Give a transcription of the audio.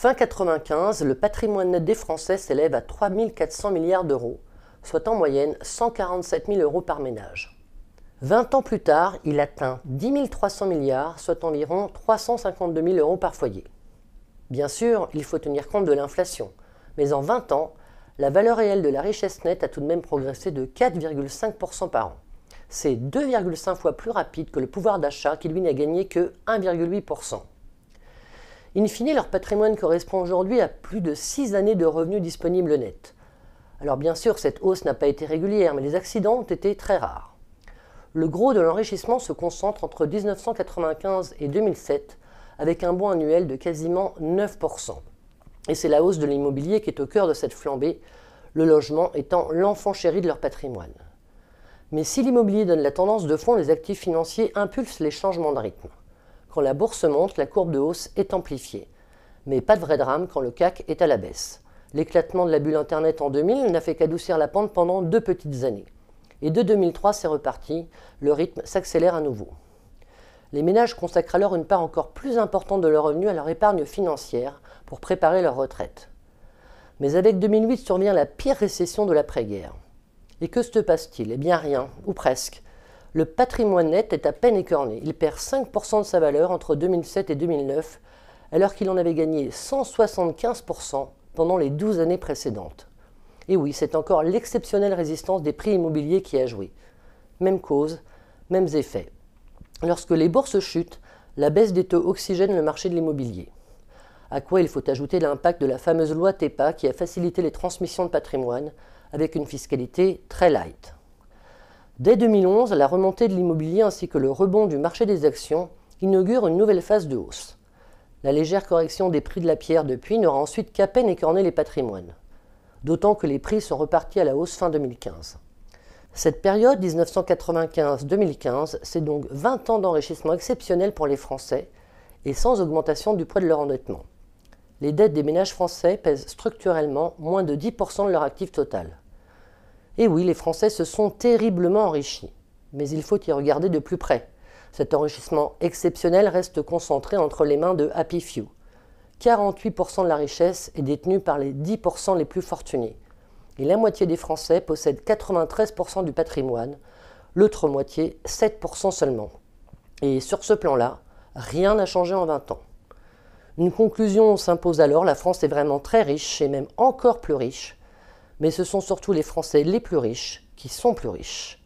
Fin 95, le patrimoine net des Français s'élève à 3 400 milliards d'euros, soit en moyenne 147 000 euros par ménage. 20 ans plus tard, il atteint 10 300 milliards, soit environ 352 000 euros par foyer. Bien sûr, il faut tenir compte de l'inflation, mais en 20 ans, la valeur réelle de la richesse nette a tout de même progressé de 4,5% par an. C'est 2,5 fois plus rapide que le pouvoir d'achat qui lui n'a gagné que 1,8%. In fine, leur patrimoine correspond aujourd'hui à plus de 6 années de revenus disponibles nets. Alors bien sûr, cette hausse n'a pas été régulière, mais les accidents ont été très rares. Le gros de l'enrichissement se concentre entre 1995 et 2007, avec un bond annuel de quasiment 9%. Et c'est la hausse de l'immobilier qui est au cœur de cette flambée, le logement étant l'enfant chéri de leur patrimoine. Mais si l'immobilier donne la tendance de fond, les actifs financiers impulsent les changements de rythme. Quand la bourse monte, la courbe de hausse est amplifiée. Mais pas de vrai drame quand le CAC est à la baisse. L'éclatement de la bulle Internet en 2000 n'a fait qu'adoucir la pente pendant 2 petites années. Et de 2003, c'est reparti, le rythme s'accélère à nouveau. Les ménages consacrent alors une part encore plus importante de leurs revenus à leur épargne financière pour préparer leur retraite. Mais avec 2008 survient la pire récession de l'après-guerre. Et que se passe-t-il? Eh bien rien, ou presque. Le patrimoine net est à peine écorné. Il perd 5% de sa valeur entre 2007 et 2009, alors qu'il en avait gagné 175% pendant les 12 années précédentes. Et oui, c'est encore l'exceptionnelle résistance des prix immobiliers qui a joué. Même cause, mêmes effets. Lorsque les bourses chutent, la baisse des taux oxygène le marché de l'immobilier. À quoi il faut ajouter l'impact de la fameuse loi TEPA qui a facilité les transmissions de patrimoine avec une fiscalité très light. Dès 2011, la remontée de l'immobilier ainsi que le rebond du marché des actions inaugurent une nouvelle phase de hausse. La légère correction des prix de la pierre depuis n'aura ensuite qu'à peine écorné les patrimoines. D'autant que les prix sont repartis à la hausse fin 2015. Cette période 1995-2015, c'est donc 20 ans d'enrichissement exceptionnel pour les Français et sans augmentation du poids de leur endettement. Les dettes des ménages français pèsent structurellement moins de 10% de leur actif total. Et oui, les Français se sont terriblement enrichis, mais il faut y regarder de plus près. Cet enrichissement exceptionnel reste concentré entre les mains de Happy Few. 48% de la richesse est détenue par les 10% les plus fortunés. Et la moitié des Français possèdent 93% du patrimoine, l'autre moitié 7% seulement. Et sur ce plan-là, rien n'a changé en 20 ans. Une conclusion s'impose alors, la France est vraiment très riche et même encore plus riche, mais ce sont surtout les Français les plus riches qui sont plus riches.